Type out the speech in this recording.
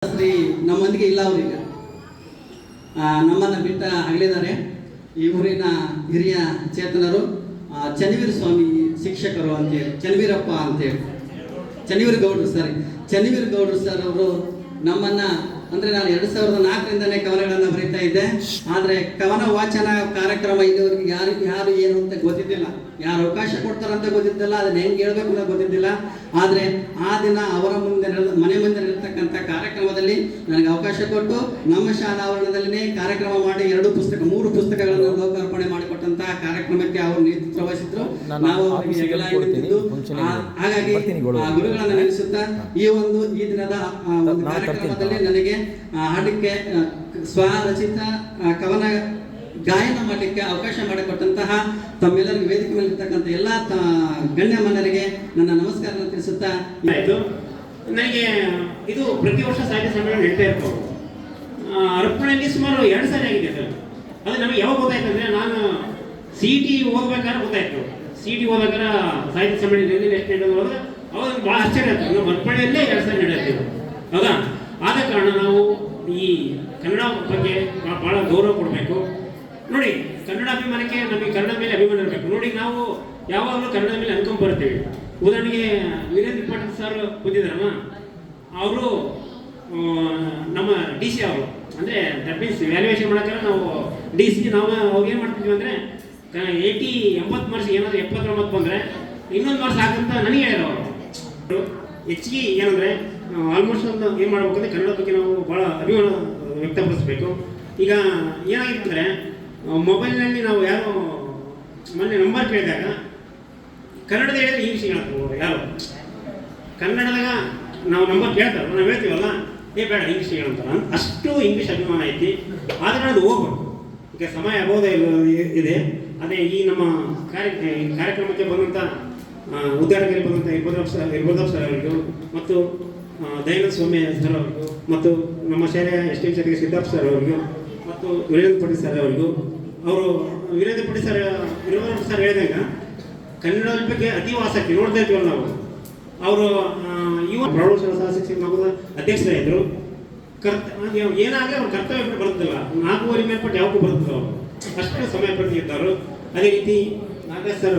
ಶ್ರೀ ನಮ್ಮೊಂದಿಗೆ ಇಲ್ಲ ಅವರೀಗ ನಮ್ಮನ್ನು ಬಿಟ್ಟ ಅಗಲಿದ್ದಾರೆ. ಈ ಊರಿನ ಹಿರಿಯ ಚೇತನರು ಚನ್ನವೀರ ಸ್ವಾಮಿ ಶಿಕ್ಷಕರು ಅಂತೇಳಿ, ಚನ್ನವೀರಪ್ಪ ಅಂತೇಳಿ, ಚನ್ನವೀರ ಗೌಡ್ರು ಸರ್ ಅವರು ನಮ್ಮನ್ನು, ಅಂದರೆ ನಾನು 2004ರಿಂದನೇ ಕವನಗಳನ್ನು ಬರೀತಾ ಇದ್ದೆ. ಆದರೆ ಕವನ ವಾಚನ ಕಾರ್ಯಕ್ರಮ ಇಲ್ಲಿವರೆಗೆ ಯಾರು ಏನು ಅಂತ ಗೊತ್ತಿದ್ದಿಲ್ಲ, ಯಾರು ಅವಕಾಶ ಕೊಡ್ತಾರಂತ ಗೊತ್ತಿದ್ದಿಲ್ಲ, ಅದನ್ನ ಹೆಂಗೆ ಹೇಳ್ಬೇಕು ಅಂತ ಗೊತ್ತಿದ್ದಿಲ್ಲ. ಆದರೆ ಆ ದಿನ ಅವರ ಮುಂದೆ ಮನೆ ಮುಂದೆ ಇರತಕ್ಕಂಥ ಕಾರ್ಯಕ್ರಮದಲ್ಲಿ ನನಗೆ ಅವಕಾಶ ಕೊಟ್ಟು ನಮ್ಮ ಶಾಲಾ ಆವರಣದಲ್ಲೇ ಕಾರ್ಯಕ್ರಮ ಮಾಡಿ 3 ಪುಸ್ತಕಗಳನ್ನು ಲೋಕಾರ್ಪಣೆ ಮಾಡಿಕೊಟ್ಟಂತಹ ಕಾರ್ಯಕ್ರಮಕ್ಕೆ ಅವರು ನೇತೃತ್ವ ವಹಿಸಿದ್ರು. ನಾವು ಹಾಗಾಗಿ ಗುರುಗಳನ್ನು ನೆನೆಸುತ್ತಾ ಈ ದಿನದ ಕಾರ್ಯಕ್ರಮದಲ್ಲಿ ನನಗೆ ಹಾಡಕ್ಕೆ ಸ್ವರಚಿತ ಕವನ ಗಾಯನ ಮಾಡಲಿಕ್ಕೆ ಅವಕಾಶ ಮಾಡಿಕೊಟ್ಟಂತಹ ತಮ್ಮೆಲ್ಲರಿಗೂ ವೇದಿಕೆ ಮೇಲಿರ್ತಕ್ಕಂಥ ಎಲ್ಲ ಗಣ್ಯಮಾನ್ಯರಿಗೆ ನನ್ನ ನಮಸ್ಕಾರ ತಿಳಿಸುತ್ತಾ, ನನಗೆ ಇದು ಪ್ರತಿ ವರ್ಷ ಸಾಹಿತ್ಯ ಸಮ್ಮೇಳನ ನಡೀತಾ ಇರ್ಬೋದು. ಅರ್ಪಣೆಯಲ್ಲಿ ಸುಮಾರು 2 ಸಾರಿ ಆಗಿದೆ ಸರ್. ಅದು ನಮಗೆ ಯಾವಾಗ ಗೊತ್ತಾಯ್ತು ಅಂದರೆ, ನಾನು CET ಓದ್ಬೇಕಾದ್ರೆ ಗೊತ್ತಾಯ್ತು. CET ಓದ್ಬೇಕಾದ್ರೆ ಸಾಹಿತ್ಯ ಸಮ್ಮೇಳನ ಎಷ್ಟು ನಡೆಯೋದು ಅವಾಗ ಭಾಳ ಆಶ್ಚರ್ಯ ಆಯ್ತು. ನಾವು ಅರ್ಪಣೆಯಲ್ಲೇ 2 ಸಾರಿ ನಡೆಯುತ್ತೇವೆ. ಹೌದಾ? ಆದ ಕಾರಣ ನಾವು ಈ ಕನ್ನಡ ಬಗ್ಗೆ ಭಾಳ ಗೌರವ ಕೊಡಬೇಕು. ನೋಡಿ, ಕನ್ನಡ ಅಭಿಮಾನಕ್ಕೆ ನಮಗೆ ಕನ್ನಡ ಮೇಲೆ ಅಭಿಮಾನ ಇರಬೇಕು. ನೋಡಿ, ನಾವು ಯಾವಾಗಲೂ ಕನ್ನಡದ ಮೇಲೆ ಅನ್ಕೊಂಡ್ ಬರ್ತೇವೆ. ಉದಾಹರಣೆಗೆ ವೀರೇಂದ್ರ ಪಾಟೀಲ್ ಸರ್ ಬಂದಿದ್ದಾರಲ್ಲ, ಅವರು ನಮ್ಮ DC ಅವರು, ಅಂದರೆ ದಟ್ ಮೀನ್ಸ್ ವ್ಯಾಲ್ಯೂಯೇಷನ್ ಮಾಡೋಕ್ಕೆ ನಾವು DC ನಾವು ಅವ್ರು ಏನು ಮಾಡ್ತಿದ್ವಿ ಅಂದರೆ 80 ಮಾರ್ಕ್ಸ್ ಏನಾದರೂ 79 ಬಂದರೆ ಇನ್ನೊಂದು ಮಾರ್ಕ್ಸ್ ಹಾಕಂತ ನನಗೆ ಹೇಳಿದ್ರು ಅವರು. ಹೆಚ್ಚಿಗೆ ಏನಂದರೆ ಆಲ್ಮೋಸ್ಟ್ ಒಂದು ಏನು ಮಾಡ್ಬೇಕಂದ್ರೆ ಕನ್ನಡ ಬಗ್ಗೆ ನಾವು ಭಾಳ ಅಭಿಮಾನ ವ್ಯಕ್ತಪಡಿಸ್ಬೇಕು. ಈಗ ಏನಾಗಿತ್ತು ಅಂದರೆ, ಮೊಬೈಲ್ನಲ್ಲಿ ನಾವು ಯಾರು ಮೊನ್ನೆ ನಂಬರ್ ಕೇಳಿದಾಗ ಕನ್ನಡದ ಹೇಳಿದ್ರೆ ಇಂಗ್ಲೀಷ್ ಹೇಳ್ತಾರೆ. ಯಾರು ಕನ್ನಡದಾಗ ನಾವು ನಂಬರ್ ಕೇಳ್ತಾರೆ, ನಾವು ಹೇಳ್ತೀವಲ್ಲ, ಬೇಡ ಇಂಗ್ಲೀಷ್ ಹೇಳಂತಾರ. ಅಷ್ಟು ಇಂಗ್ಲೀಷ್ ಅಭಿಮಾನ ಐತಿ. ಆದರೆ ಅದು ಹೋಗ್ಬೇಕು. ಈಗ ಸಮಯ ಅಬೋಧ ಇದೆ. ಅದೇ ಈ ನಮ್ಮ ಕಾರ್ಯಕ್ರಮಕ್ಕೆ ಬಂದಂಥ ಉದ್ಘಾಟಕರಿಗೆ ಬಂದಂಥ ಇರ್ಬೋದಪ್ಪ ಸರ್ ಅವರಿಗೂ, ಮತ್ತು ದಯಾನಂದ ಸ್ವಾಮಿ ಸರ್ ಅವರಿಗೂ, ಮತ್ತು ನಮ್ಮ ಶಾಲೆಯ ಎಸ್ಟೇಟ್ ಜೊತೆಗೆ ಸಿದ್ಧಾರ್ಥ ಸರ್ ಅವರಿಗೂ, ಮತ್ತು ವೀರೇಂದ್ರ ಪಾಟೀಲ್ ಸರ್ ಅವರಿಗೂ. ಅವರು ವೀರೇಂದ್ರ ಪಾಟೀಲ್ ಸರ್ ಹೇಳಿದಾಗ ಕನ್ನಡದ ಬಗ್ಗೆ ಅತೀವ ಆಸಕ್ತಿ ನೋಡ್ತಾ ಇರ್ತೀವಲ್ಲ ನಾವು. ಅವರು ಪ್ರೌಢಶಾಲಾ ಸಹ ಶಿಕ್ಷಕ ಮಗುವ ಅಧ್ಯಕ್ಷರಾಗಿದ್ದರು. ಏನಾಗಲಿ ಅವ್ರ ಕರ್ತವ್ಯ ಬರುತ್ತಿಲ್ಲ, 4 ಮೇಲ್ಪಟ್ಟು ಯಾವಕ್ಕೂ ಬರುತ್ತಿಲ್ಲ. ಅವರು ಅಷ್ಟು ಸಮಯ ಪ್ರತಿ ಇದ್ದವರು. ಅದೇ ರೀತಿ ನಾಗೇಶ್ ಸರ್